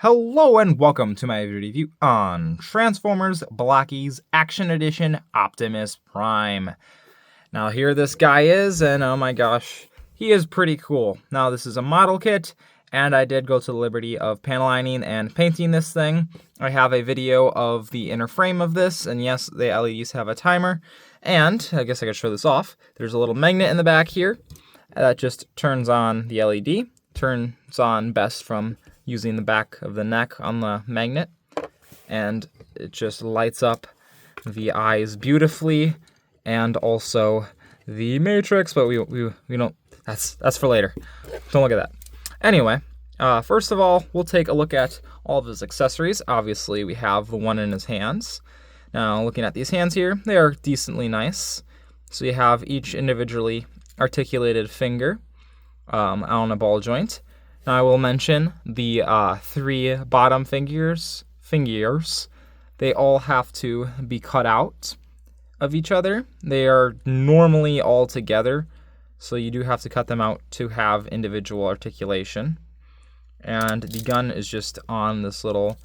Hello and welcome to my review on Transformers Blokees Action Edition Optimus Prime. Now here this guy is, and oh my gosh, he is pretty cool. Now this is a model kit, and I did go to the liberty of panel lining and painting this thing. I have a video of the inner frame of this, and yes, the LEDs have a timer. And I guess I could show this off. There's a little magnet in the back here that just turns on the LED. Turns on best from using the back of the neck on the magnet, and it just lights up the eyes beautifully, and also the matrix, but we don't, that's for later. Don't look at that. Anyway, first of all, we'll take a look at all of his accessories. Obviously, we have the one in his hands. Now, looking at these hands here, they are decently nice. So you have each individually articulated finger on a ball joint. Now I will mention the three bottom fingers. They all have to be cut out of each other. They are normally all together, so you do have to cut them out to have individual articulation. And the gun is just on this little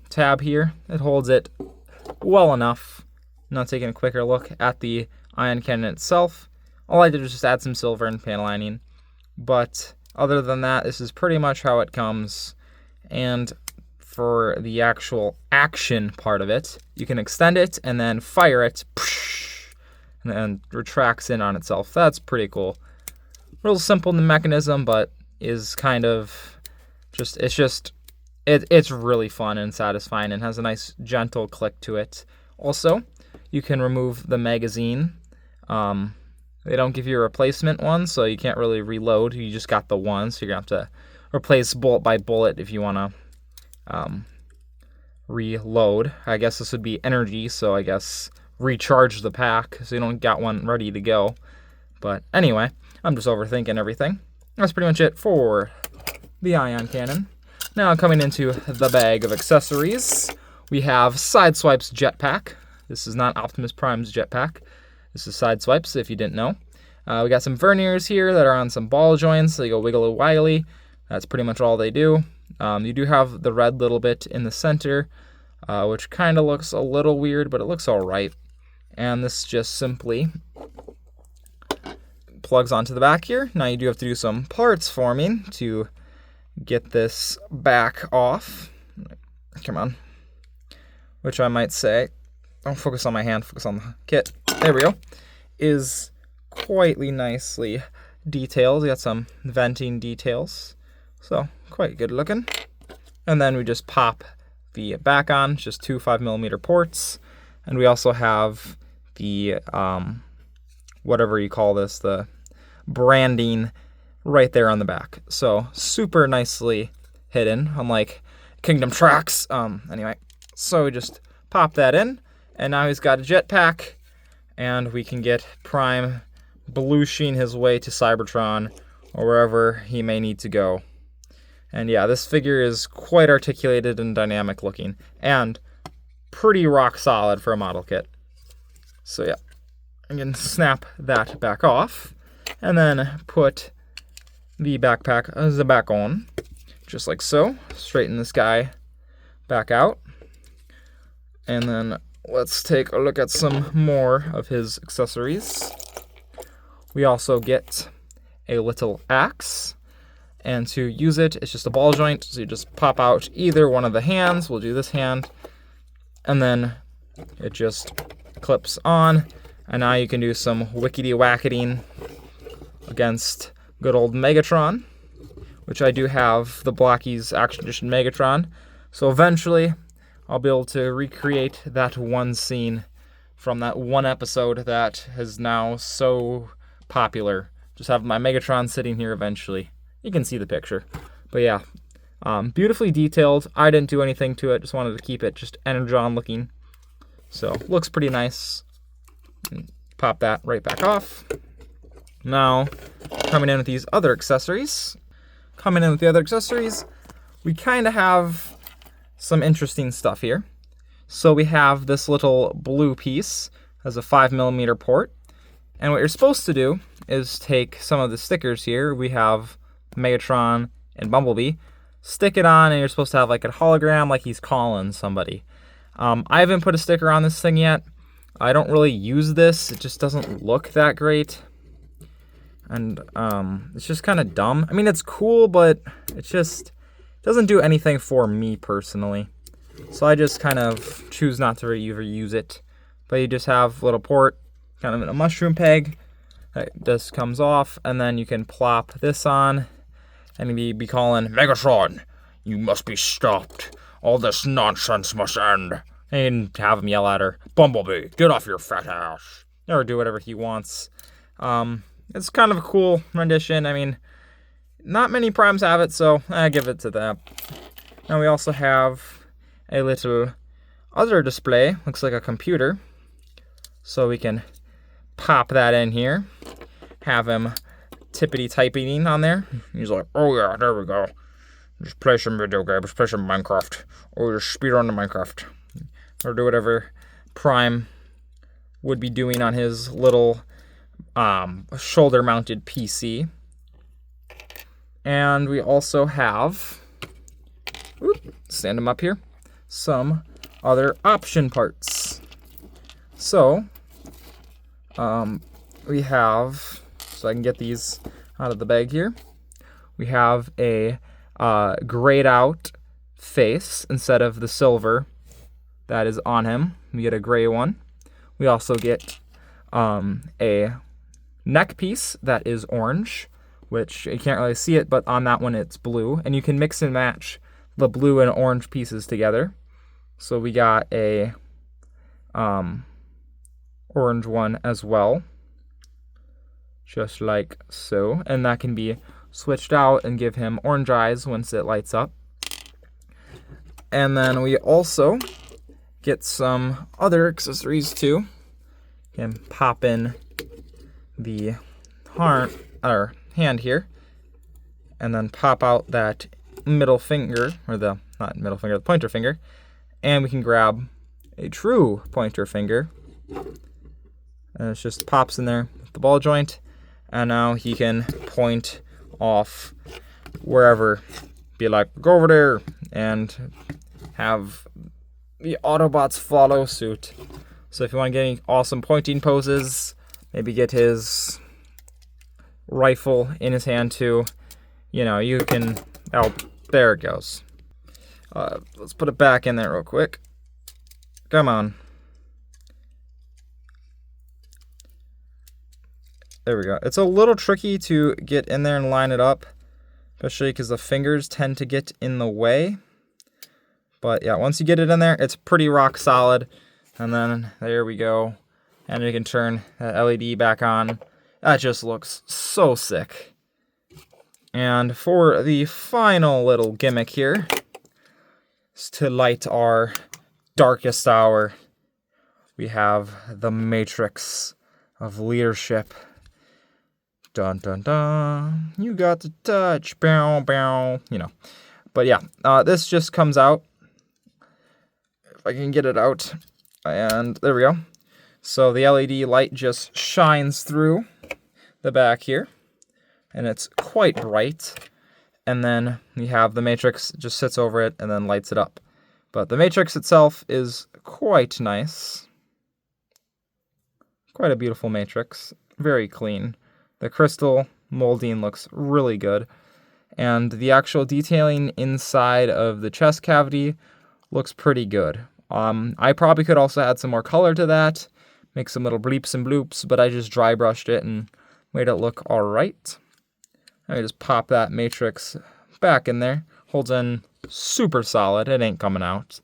tab here. It holds it well enough. Now taking a quicker look at the ion cannon itself. All I did was just add some silver and panel lining, but other than that, this is pretty much how it comes. And for the actual action part of it, you can extend it and then fire it, and then retracts in on itself. That's pretty cool. Real simple in the mechanism, but is kind of it's really fun and satisfying and has a nice gentle click to it. Also, you can remove the magazine. They don't give you a replacement one, so you can't really reload. You just got the one, so you're going to have to replace bullet by bullet if you want to reload. I guess this would be energy, so I guess recharge the pack, so you don't got one ready to go. But anyway, I'm just overthinking everything. That's pretty much it for the ion cannon. Now coming into the bag of accessories, we have Sideswipe's jetpack. This is not Optimus Prime's jetpack. This is Sideswipes, if you didn't know. We got some verniers here that are on some ball joints. They go wiggly-wiggly. That's pretty much all they do. You do have the red little bit in the center, which kind of looks a little weird, but it looks all right. And this just simply plugs onto the back here. Now you do have to do some parts forming to get this back off. Come on. Which I might say, don't focus on my hand, focus on the kit. There we go. Is quite nicely detailed. We got some venting details, so quite good looking. And then we just pop the back on, just two 5mm ports, and we also have the whatever you call this, the branding right there on the back. So super nicely hidden, unlike Kingdom Tracks. Anyway, so we just pop that in. And now he's got a jetpack, and we can get Prime balooshing his way to Cybertron or wherever he may need to go. And yeah, this figure is quite articulated and dynamic looking, and pretty rock solid for a model kit. So yeah, I can snap that back off, and then put the backpack as the back on, just like so. Straighten this guy back out, and then let's take a look at some more of his accessories. We also get a little axe, and to use it, it's just a ball joint, so you just pop out either one of the hands. We'll do this hand, and then it just clips on, and now you can do some wickety-wacketing against good old Megatron, which I do have the Blokees Action Edition Megatron, so eventually I'll be able to recreate that one scene from that one episode that is now so popular. Just have my Megatron sitting here eventually. You can see the picture. But yeah, beautifully detailed. I didn't do anything to it. Just wanted to keep it just Energon looking. So, looks pretty nice. Pop that right back off. Now, coming in with these other accessories. We kind of have some interesting stuff here. So we have this little blue piece as a 5mm port, and what you're supposed to do is take some of the stickers here. We have Megatron and Bumblebee, stick it on, and you're supposed to have like a hologram, like he's calling somebody. I haven't put a sticker on this thing yet. I don't really use this. It just doesn't look that great. And it's just kind of dumb. I mean, it's cool, but it just doesn't do anything for me personally. So I just kind of choose not to use it. But you just have a little port, kind of in a mushroom peg. That just comes off, and then you can plop this on, and you'd be calling, Megatron, you must be stopped. All this nonsense must end. And have him yell at her, Bumblebee, get off your fat ass. Or do whatever he wants. It's kind of a cool rendition. I mean, not many primes have it, so I give it to that. Now we also have a little other display. Looks like a computer. So we can pop that in here. Have him tippity-typing on there. He's like, oh yeah, there we go. Just play some video games, play some Minecraft. Or just speed on the Minecraft. Or do whatever Prime would be doing on his little shoulder-mounted PC. And we also have, stand him up here, some other option parts. So, we have, so I can get these out of the bag here. We have a grayed out face instead of the silver that is on him. We get a gray one. We also get a neck piece that is orange, which you can't really see it, but on that one it's blue. And you can mix and match the blue and orange pieces together. So we got a orange one as well, just like so. And that can be switched out and give him orange eyes once it lights up. And then we also get some other accessories too. You can pop in the hand here, and then pop out that middle finger, or the pointer finger, and we can grab a true pointer finger, and it just pops in there with the ball joint, and now he can point off wherever, be like, go over there, and have the Autobots follow suit. So if you want to get any awesome pointing poses, maybe get his rifle in his hand too, you can, there it goes. Let's put it back in there real quick. Come on. There we go. It's a little tricky to get in there and line it up, especially because the fingers tend to get in the way. But yeah, once you get it in there, it's pretty rock solid. And then there we go. And you can turn that LED back on. That just looks so sick. And for the final little gimmick here, is to light our darkest hour, we have the Matrix of Leadership. Dun dun dun. You got the touch. Bow bow. But yeah, this just comes out. If I can get it out. And there we go. So the LED light just shines through the back here, and it's quite bright. And then we have the Matrix just sits over it and then lights it up. But the Matrix itself is quite nice. Quite a beautiful Matrix. Very clean. The crystal molding looks really good. And the actual detailing inside of the chest cavity looks pretty good. I probably could also add some more color to that, make some little bleeps and bloops, but I just dry brushed it and made it look alright. I just pop that Matrix back in there. Holds in super solid. It ain't coming out.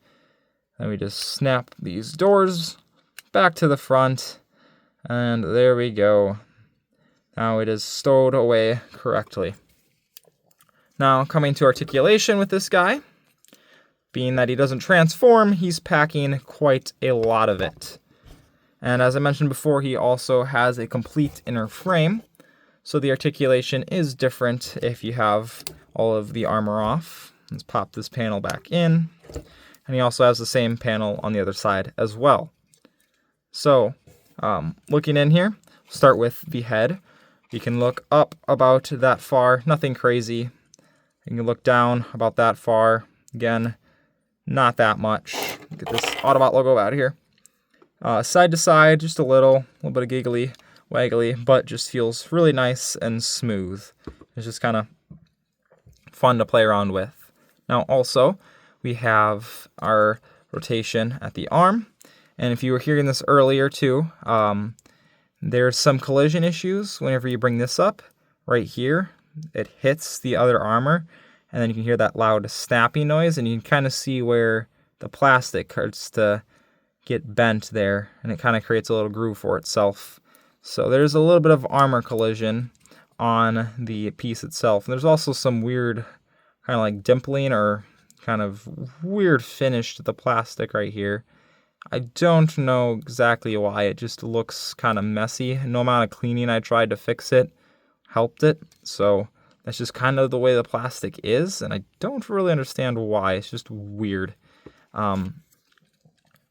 Then we just snap these doors back to the front. And there we go. Now it is stowed away correctly. Now coming to articulation with this guy. Being that he doesn't transform, he's packing quite a lot of it. And as I mentioned before, he also has a complete inner frame. So the articulation is different if you have all of the armor off. Let's pop this panel back in. And he also has the same panel on the other side as well. So, looking in here, start with the head. You can look up about that far, nothing crazy. You can look down about that far. Again, not that much. Get this Autobot logo out of here. Side to side, just a little bit of giggly, waggly, but just feels really nice and smooth. It's just kind of fun to play around with. Now also, we have our rotation at the arm. And if you were hearing this earlier too, there's some collision issues whenever you bring this up. Right here, it hits the other armor, and then you can hear that loud snapping noise, and you can kind of see where the plastic starts to get bent there, and it kind of creates a little groove for itself. So there's a little bit of armor collision on the piece itself. And there's also some weird kind of like dimpling or kind of weird finish to the plastic right here. I don't know exactly why. It just looks kind of messy. No amount of cleaning I tried to fix it helped it. So that's just kind of the way the plastic is, and I don't really understand why. It's just weird. But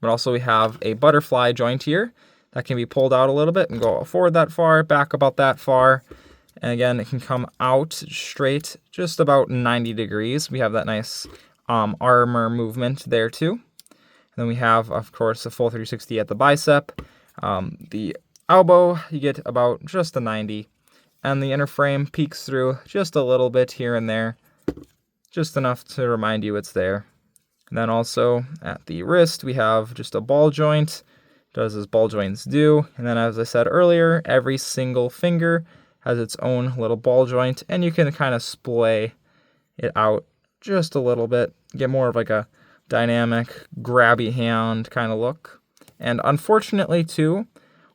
also we have a butterfly joint here that can be pulled out a little bit and go forward that far, back about that far. And again, it can come out straight just about 90 degrees. We have that nice armor movement there too. And then we have, of course, a full 360 at the bicep. The elbow, you get about just a 90. And the inner frame peeks through just a little bit here and there, just enough to remind you it's there. And then also at the wrist, we have just a ball joint. Does as ball joints do. And then as I said earlier, every single finger has its own little ball joint, and you can kind of splay it out just a little bit, get more of like a dynamic, grabby hand kind of look. And unfortunately too,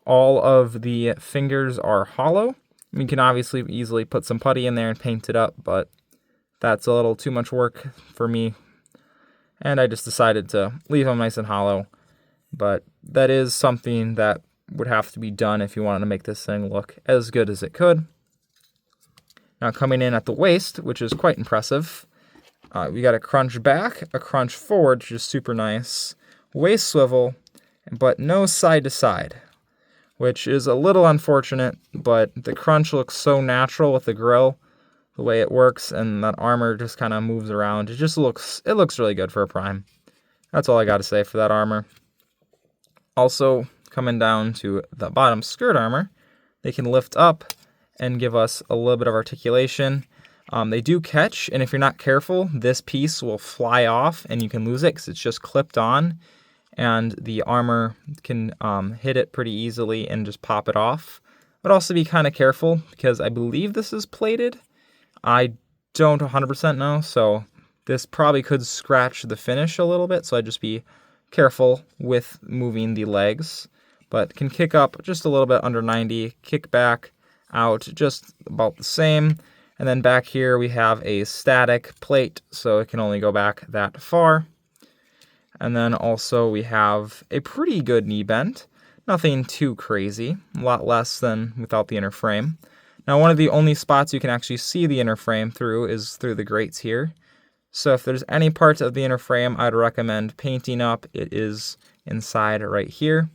all of the fingers are hollow. You can obviously easily put some putty in there and paint it up, but that's a little too much work for me. And I just decided to leave them nice and hollow. But that is something that would have to be done if you wanted to make this thing look as good as it could. Now coming in at the waist, which is quite impressive, we got a crunch back, a crunch forward, which is super nice, waist swivel, but no side to side, which is a little unfortunate, but the crunch looks so natural with the grill, the way it works, and that armor just kind of moves around. It looks really good for a Prime. That's all I got to say for that armor. Also, coming down to the bottom skirt armor, they can lift up and give us a little bit of articulation. They do catch, and if you're not careful, this piece will fly off and you can lose it because it's just clipped on, and the armor can hit it pretty easily and just pop it off. But also be kind of careful because I believe this is plated. I don't 100% know, so this probably could scratch the finish a little bit, so I'd just be careful with moving the legs. But can kick up just a little bit under 90, kick back out just about the same. And then back here we have a static plate, so it can only go back that far. And then also we have a pretty good knee bend. Nothing too crazy, a lot less than without the inner frame. Now one of the only spots you can actually see the inner frame through is through the grates here. So if there's any part of the inner frame I'd recommend painting up, it is inside right here.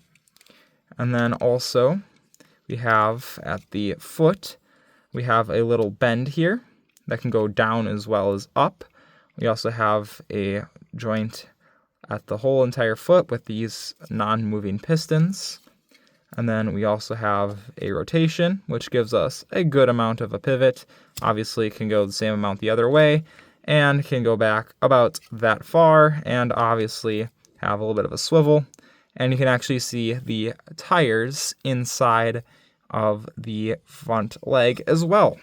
And then also we have at the foot, we have a little bend here that can go down as well as up. We also have a joint at the whole entire foot with these non-moving pistons. And then we also have a rotation, which gives us a good amount of a pivot. Obviously, it can go the same amount the other way, and can go back about that far, and obviously have a little bit of a swivel. And you can actually see the tires inside of the front leg as well.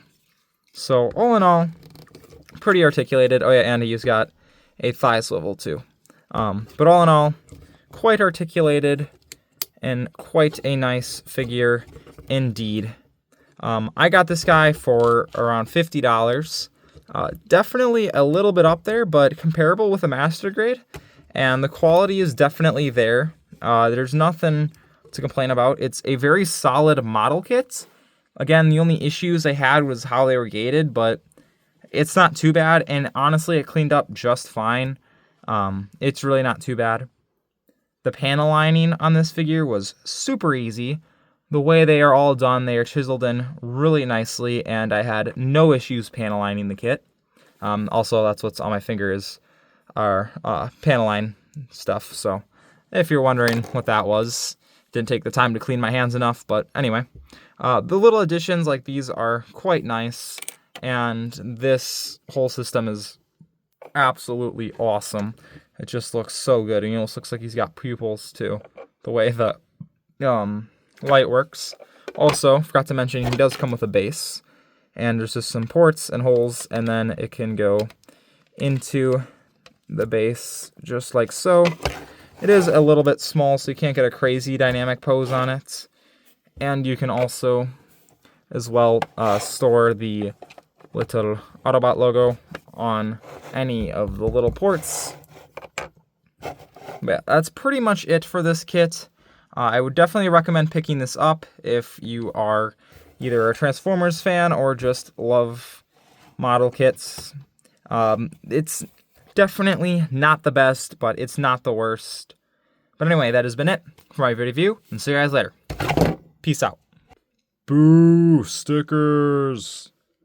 So all in all, pretty articulated. Oh yeah, and he's got a thigh swivel too. But all in all, quite articulated and quite a nice figure indeed. I got this guy for around $50. Definitely a little bit up there, but comparable with a master grade. And the quality is definitely there. There's nothing to complain about. It's a very solid model kit. Again, the only issues I had was how they were gated, but it's not too bad. And honestly, it cleaned up just fine. It's really not too bad. The panel lining on this figure was super easy. The way they are all done, they are chiseled in really nicely, and I had no issues panel lining the kit. Also, that's what's on my fingers are Panaline stuff. So if you're wondering what that was, didn't take the time to clean my hands enough. But anyway, the little additions like these are quite nice. And this whole system is absolutely awesome. It just looks so good. And it almost looks like he's got pupils too, the way the light works. Also, forgot to mention he does come with a base. And there's just some ports and holes, and then it can go into the base just like so. It is a little bit small, so you can't get a crazy dynamic pose on it. And you can also, as well, store the little Autobot logo on any of the little ports. But yeah, that's pretty much it for this kit. I would definitely recommend picking this up if you are either a Transformers fan or just love model kits. It's definitely not the best, but it's not the worst. But anyway, that has been it for my video review, and see you guys later. Peace out. Boo, stickers!